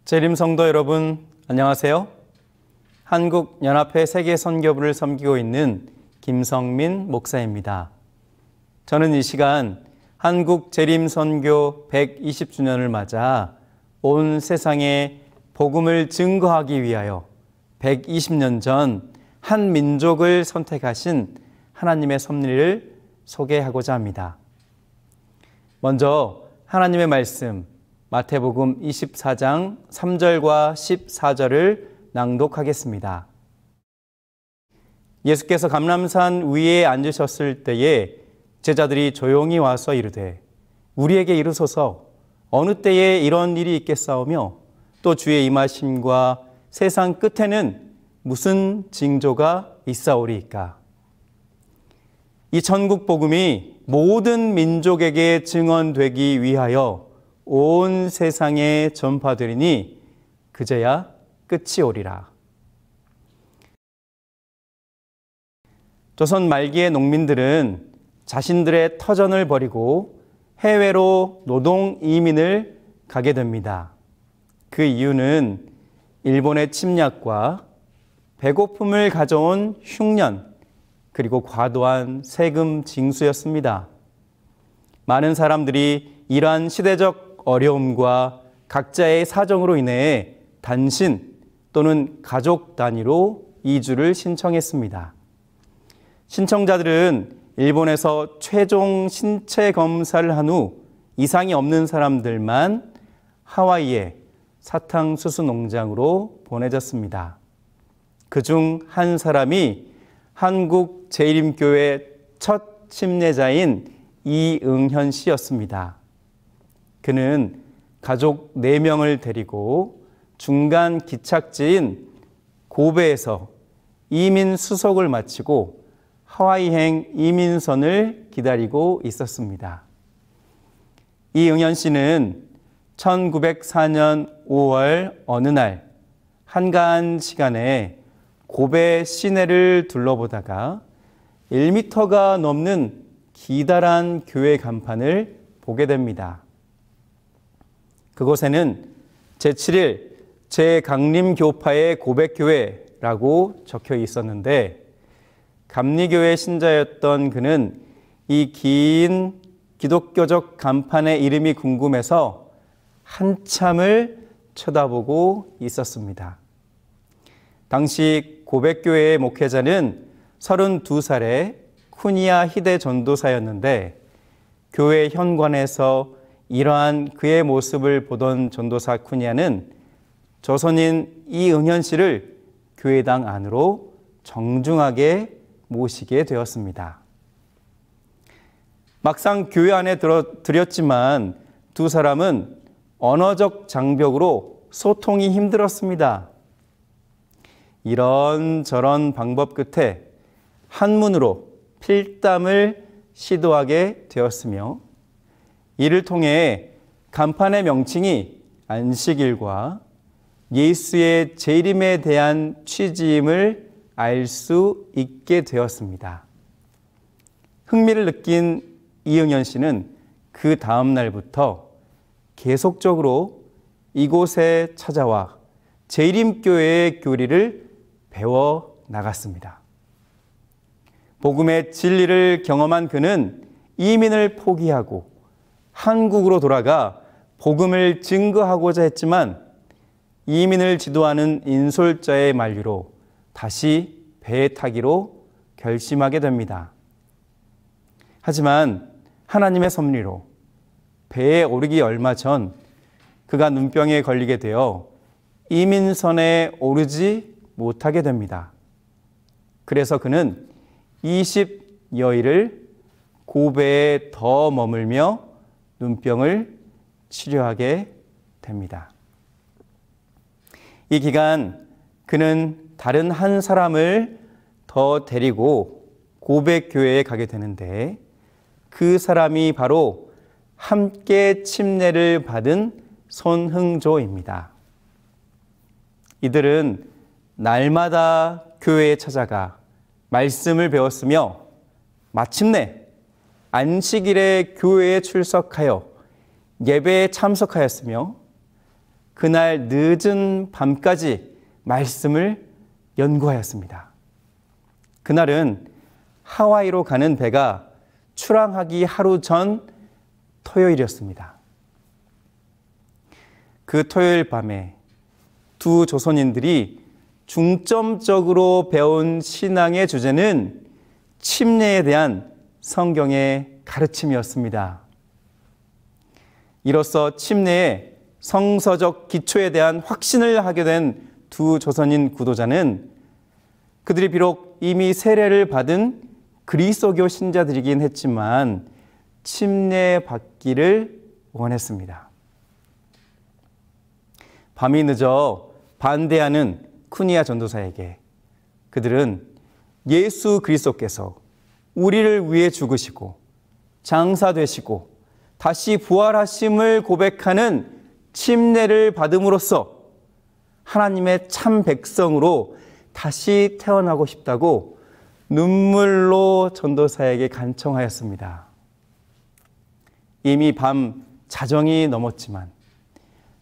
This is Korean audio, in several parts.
재림 성도 여러분, 안녕하세요. 한국연합회 세계선교부를 섬기고 있는 김성민 목사입니다. 저는 이 시간 한국 재림선교 120주년을 맞아 온 세상에 복음을 증거하기 위하여 120년 전 한 민족을 선택하신 하나님의 섭리를 소개하고자 합니다. 먼저 하나님의 말씀 마태복음 24장 3절과 14절을 낭독하겠습니다. 예수께서 감람산 위에 앉으셨을 때에 제자들이 조용히 와서 이르되 우리에게 이르소서 어느 때에 이런 일이 있겠사오며 또 주의 임하심과 세상 끝에는 무슨 징조가 있사오리이까. 이 천국 복음이 모든 민족에게 증언되기 위하여 온 세상에 전파되리니 그제야 끝이 오리라. 조선 말기의 농민들은 자신들의 터전을 버리고 해외로 노동 이민을 가게 됩니다. 그 이유는 일본의 침략과 배고픔을 가져온 흉년, 그리고 과도한 세금 징수였습니다. 많은 사람들이 이러한 시대적 어려움과 각자의 사정으로 인해 단신 또는 가족 단위로 이주를 신청했습니다. 신청자들은 일본에서 최종 신체 검사를 한 후 이상이 없는 사람들만 하와이의 사탕수수 농장으로 보내졌습니다. 그중 한 사람이 한국 재림교회 첫 침례자인 이응현 씨였습니다. 그는 가족 4명을 데리고 중간 기착지인 고베에서 이민 수속을 마치고 하와이행 이민선을 기다리고 있었습니다. 이응현 씨는 1904년 5월 어느 날 한가한 시간에 고베 시내를 둘러보다가 1m가 넘는 기다란 교회 간판을 보게 됩니다. 그곳에는 제7일 제강림교파의 고백교회라고 적혀 있었는데 감리교회 신자였던 그는 이 긴 기독교적 간판의 이름이 궁금해서 한참을 쳐다보고 있었습니다. 당시 고백교회의 목회자는 32살의 쿠니야 히데 전도사였는데 교회 현관에서 이러한 그의 모습을 보던 전도사 쿠니야는 조선인 이응현 씨를 교회당 안으로 정중하게 모시게 되었습니다. 막상 교회 안에 들였지만 두 사람은 언어적 장벽으로 소통이 힘들었습니다. 이런저런 방법 끝에 한문으로 필담을 시도하게 되었으며 이를 통해 간판의 명칭이 안식일과 예수의 재림에 대한 취지임을 알 수 있게 되었습니다. 흥미를 느낀 이응현 씨는 그 다음 날부터 계속적으로 이곳에 찾아와 재림교회의 교리를 배워 나갔습니다. 복음의 진리를 경험한 그는 이민을 포기하고 한국으로 돌아가 복음을 증거하고자 했지만 이민을 지도하는 인솔자의 만류로 다시 배에 타기로 결심하게 됩니다. 하지만 하나님의 섭리로 배에 오르기 얼마 전 그가 눈병에 걸리게 되어 이민선에 오르지 못하게 됩니다. 그래서 그는 20여일을 고베에 더 머물며 눈병을 치료하게 됩니다. 이 기간 그는 다른 한 사람을 더 데리고 고베 교회에 가게 되는데 그 사람이 바로 함께 침례를 받은 손흥조입니다. 이들은 날마다 교회에 찾아가 말씀을 배웠으며 마침내 안식일에 교회에 출석하여 예배에 참석하였으며 그날 늦은 밤까지 말씀을 연구하였습니다. 그날은 하와이로 가는 배가 출항하기 하루 전 토요일이었습니다. 그 토요일 밤에 두 조선인들이 중점적으로 배운 신앙의 주제는 침례에 대한 성경의 가르침이었습니다. 이로써 침례의 성서적 기초에 대한 확신을 하게 된 두 조선인 구도자는 그들이 비록 이미 세례를 받은 그리스도교 신자들이긴 했지만 침례 받기를 원했습니다. 밤이 늦어 반대하는 쿠니아 전도사에게 그들은 예수 그리스도께서 우리를 위해 죽으시고 장사되시고 다시 부활하심을 고백하는 침례를 받음으로써 하나님의 참 백성으로 다시 태어나고 싶다고 눈물로 전도사에게 간청하였습니다. 이미 밤 자정이 넘었지만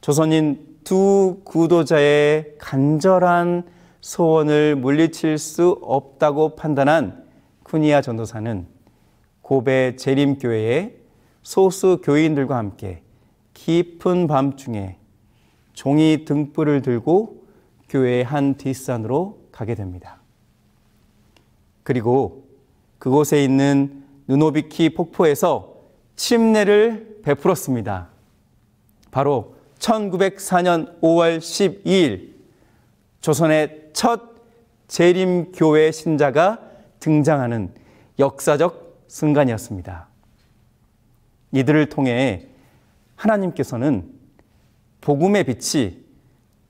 조선인 두 구도자의 간절한 소원을 물리칠 수 없다고 판단한 쿠니아 전도사는 고베 재림교회의 소수 교인들과 함께 깊은 밤중에 종이 등불을 들고 교회의 한 뒷산으로 가게 됩니다. 그리고 그곳에 있는 누노비키 폭포에서 침례를 베풀었습니다. 바로 1904년 5월 12일 조선의 첫 재림교회 신자가 등장하는 역사적 순간이었습니다. 이들을 통해 하나님께서는 복음의 빛이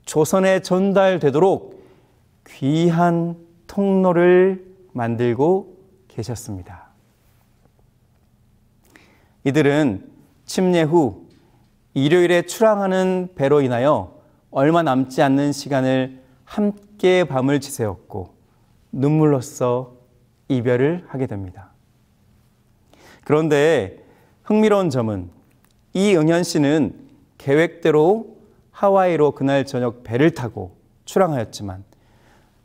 조선에 전달되도록 귀한 통로를 만들고 계셨습니다. 이들은 침례 후 일요일에 출항하는 배로 인하여 얼마 남지 않는 시간을 함께 밤을 지새웠고 눈물로써 이별을 하게 됩니다. 그런데 흥미로운 점은 이응현 씨는 계획대로 하와이로 그날 저녁 배를 타고 출항하였지만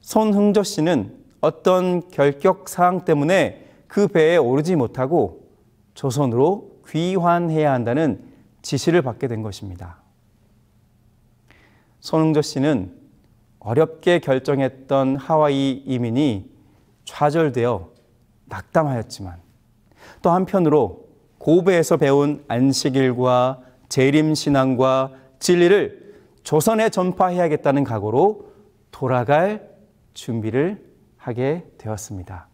손흥조 씨는 어떤 결격 사항 때문에 그 배에 오르지 못하고 조선으로 귀환해야 한다는 지시를 받게 된 것입니다. 손흥조 씨는 어렵게 결정했던 하와이 이민이 좌절되어 낙담하였지만 또 한편으로 고베에서 배운 안식일과 재림신앙과 진리를 조선에 전파해야겠다는 각오로 돌아갈 준비를 하게 되었습니다.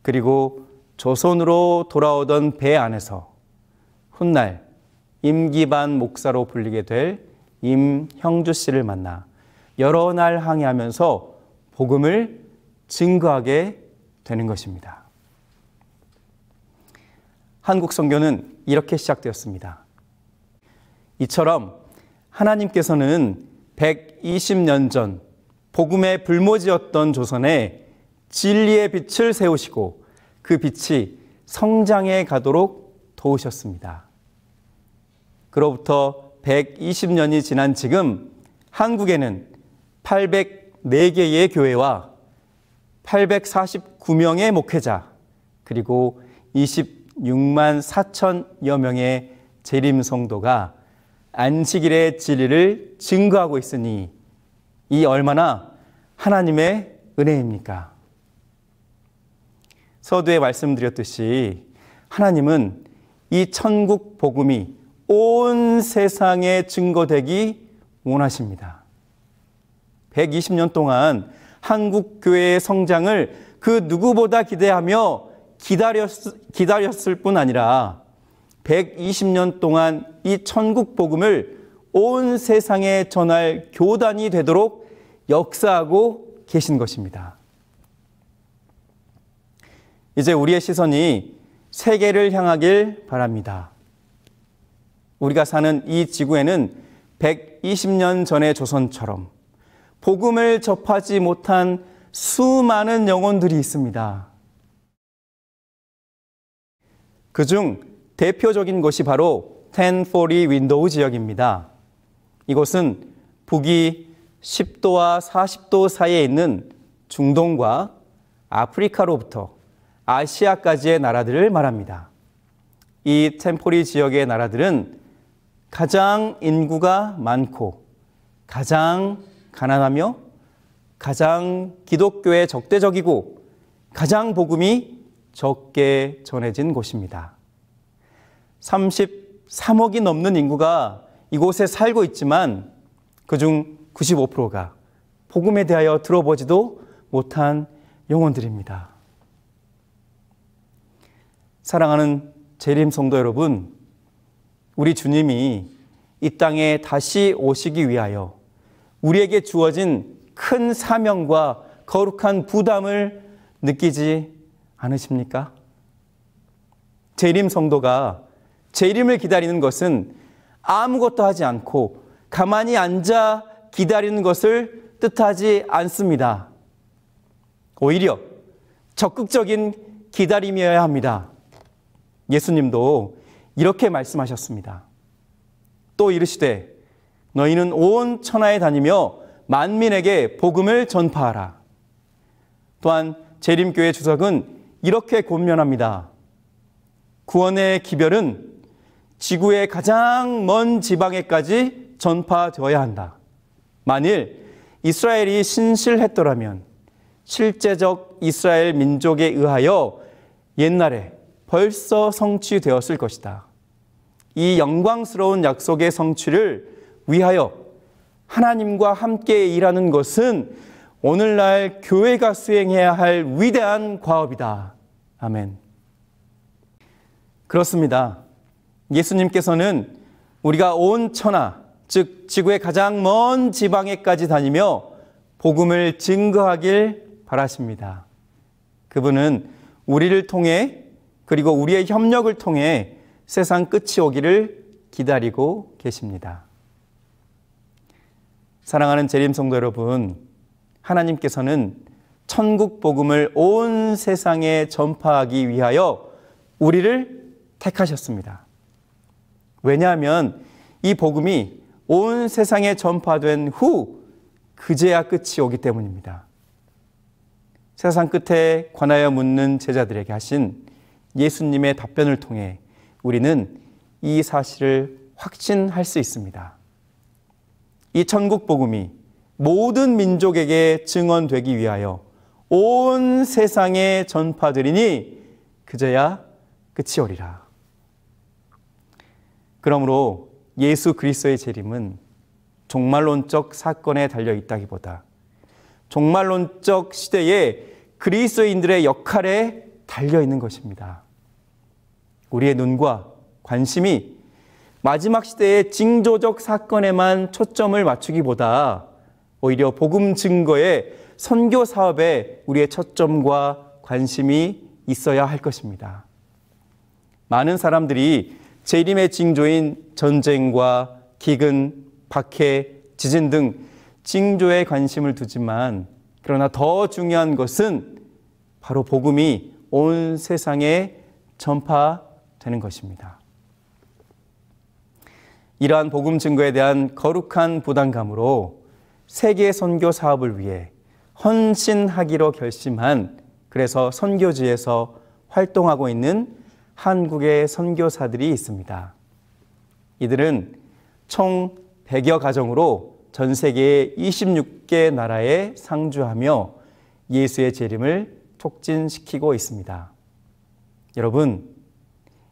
그리고 조선으로 돌아오던 배 안에서 훗날 임기반 목사로 불리게 될 임형주 씨를 만나 여러 날 항해하면서 복음을 증거하게 되는 것입니다. 한국 선교는 이렇게 시작되었습니다. 이처럼 하나님께서는 120년 전 복음의 불모지였던 조선에 진리의 빛을 세우시고 그 빛이 성장해 가도록 도우셨습니다. 그로부터 120년이 지난 지금 한국에는 804개의 교회와 849명의 목회자 그리고 26만 4천여 명의 재림 성도가 안식일의 진리를 증거하고 있으니 이 얼마나 하나님의 은혜입니까? 서두에 말씀드렸듯이 하나님은 이 천국 복음이 온 세상에 증거되기 원하십니다. 120년 동안 한국 교회의 성장을 그 누구보다 기대하며 기다렸을 뿐 아니라 120년 동안 이 천국 복음을 온 세상에 전할 교단이 되도록 역사하고 계신 것입니다. 이제 우리의 시선이 세계를 향하길 바랍니다. 우리가 사는 이 지구에는 120년 전의 조선처럼 복음을 접하지 못한 수많은 영혼들이 있습니다. 그중 대표적인 곳이 바로 1040 윈도우 지역입니다. 이곳은 북위 10도와 40도 사이에 있는 중동과 아프리카로부터 아시아까지의 나라들을 말합니다. 이 템포리 지역의 나라들은 가장 인구가 많고 가장 가난하며 가장 기독교에 적대적이고 가장 복음이 적게 전해진 곳입니다. 33억이 넘는 인구가 이곳에 살고 있지만 그중 95%가 복음에 대하여 들어보지도 못한 영혼들입니다. 사랑하는 재림 성도 여러분, 우리 주님이 이 땅에 다시 오시기 위하여 우리에게 주어진 큰 사명과 거룩한 부담을 느끼지 않으십니까? 재림 성도가 재림을 기다리는 것은 아무것도 하지 않고 가만히 앉아 기다리는 것을 뜻하지 않습니다. 오히려 적극적인 기다림이어야 합니다. 예수님도 이렇게 말씀하셨습니다. 또 이르시되 너희는 온 천하에 다니며 만민에게 복음을 전파하라. 또한 재림교회 주석은 이렇게 권면합니다. 구원의 기별은 지구의 가장 먼 지방에까지 전파되어야 한다. 만일 이스라엘이 신실했더라면 실제적 이스라엘 민족에 의하여 옛날에 벌써 성취되었을 것이다. 이 영광스러운 약속의 성취를 위하여 하나님과 함께 일하는 것은 오늘날 교회가 수행해야 할 위대한 과업이다. 아멘. 그렇습니다. 예수님께서는 우리가 온 천하, 즉 지구의 가장 먼 지방에까지 다니며 복음을 증거하길 바라십니다. 그분은 우리를 통해 그리고 우리의 협력을 통해 세상 끝이 오기를 기다리고 계십니다. 사랑하는 재림 성도 여러분, 하나님께서는 천국 복음을 온 세상에 전파하기 위하여 우리를 택하셨습니다. 왜냐하면 이 복음이 온 세상에 전파된 후 그제야 끝이 오기 때문입니다. 세상 끝에 관하여 묻는 제자들에게 하신 예수님의 답변을 통해 우리는 이 사실을 확신할 수 있습니다. 이 천국 복음이 모든 민족에게 증언되기 위하여 온 세상에 전파되리니 그제야 끝이 오리라. 그러므로 예수 그리스도의 재림은 종말론적 사건에 달려 있다기보다 종말론적 시대에 그리스도인들의 역할에 달려 있는 것입니다. 우리의 눈과 관심이 마지막 시대의 징조적 사건에만 초점을 맞추기보다 오히려 복음 증거의 선교 사업에 우리의 초점과 관심이 있어야 할 것입니다. 많은 사람들이 재림의 징조인 전쟁과 기근, 박해, 지진 등 징조에 관심을 두지만 그러나 더 중요한 것은 바로 복음이 온 세상에 전파되는 것입니다. 이러한 복음 증거에 대한 거룩한 부담감으로 세계 선교 사업을 위해 헌신하기로 결심한, 그래서 선교지에서 활동하고 있는 한국의 선교사들이 있습니다. 이들은 총 100여 가정으로 전 세계의 26개 나라에 상주하며 예수의 재림을 촉진시키고 있습니다. 여러분,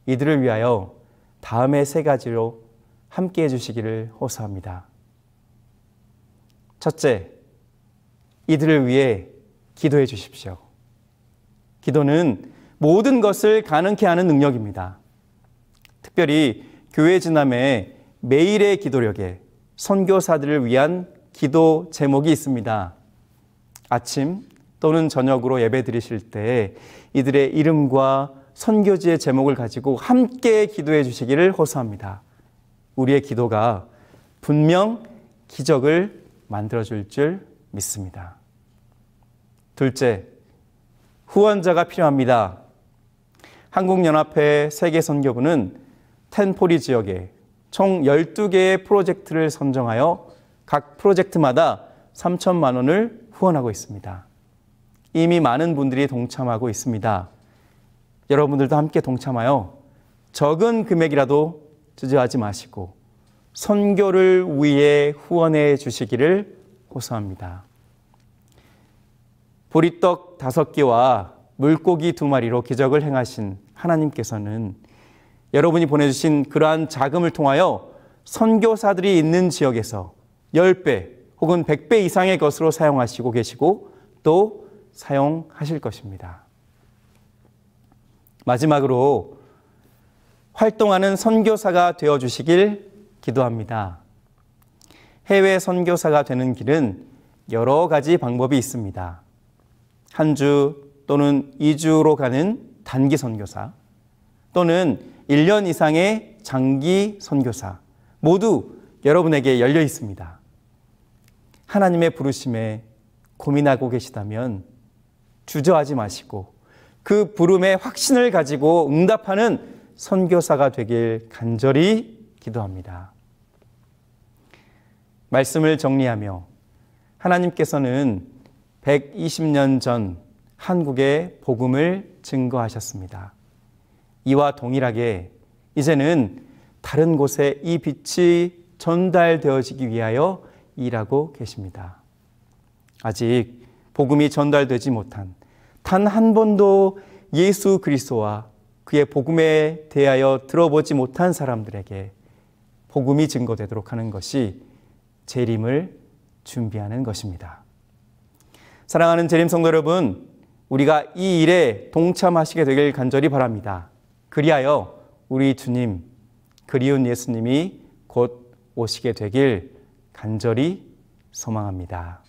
이들을 위하여 다음의 세 가지로 함께 해주시기를 호소합니다. 첫째, 이들을 위해 기도해 주십시오. 기도는 모든 것을 가능케 하는 능력입니다. 특별히 교회 지남의 매일의 기도력에 선교사들을 위한 기도 제목이 있습니다. 아침 또는 저녁으로 예배 드리실 때 이들의 이름과 선교지의 제목을 가지고 함께 기도해 주시기를 호소합니다. 우리의 기도가 분명 기적을 만들어줄 줄 믿습니다. 둘째, 후원자가 필요합니다. 한국연합회 세계선교부는 텐포리 지역에 총 12개의 프로젝트를 선정하여 각 프로젝트마다 3천만 원을 후원하고 있습니다. 이미 많은 분들이 동참하고 있습니다. 여러분들도 함께 동참하여 적은 금액이라도 주저하지 마시고 선교를 위해 후원해 주시기를 호소합니다. 보리떡 5개와 물고기 2마리로 기적을 행하신 하나님께서는 여러분이 보내주신 그러한 자금을 통하여 선교사들이 있는 지역에서 10배 혹은 100배 이상의 것으로 사용하시고 계시고 또 사용하실 것입니다. 마지막으로 활동하는 선교사가 되어주시길 기도합니다. 해외 선교사가 되는 길은 여러 가지 방법이 있습니다. 한 주 또는 2주로 가는 단기 선교사 또는 1년 이상의 장기 선교사 모두 여러분에게 열려 있습니다. 하나님의 부르심에 고민하고 계시다면 주저하지 마시고 그 부름의 확신을 가지고 응답하는 선교사가 되길 간절히 기도합니다. 말씀을 정리하며 하나님께서는 120년 전 한국에 복음을 증거하셨습니다. 이와 동일하게 이제는 다른 곳에 이 빛이 전달되어지기 위하여 일하고 계십니다. 아직 복음이 전달되지 못한 단 한 번도 예수 그리스도와 그의 복음에 대하여 들어보지 못한 사람들에게 복음이 증거되도록 하는 것이 재림을 준비하는 것입니다. 사랑하는 재림 성도 여러분, 우리가 이 일에 동참하시게 되길 간절히 바랍니다. 그리하여 우리 주님, 그리운 예수님이 곧 오시게 되길 간절히 소망합니다.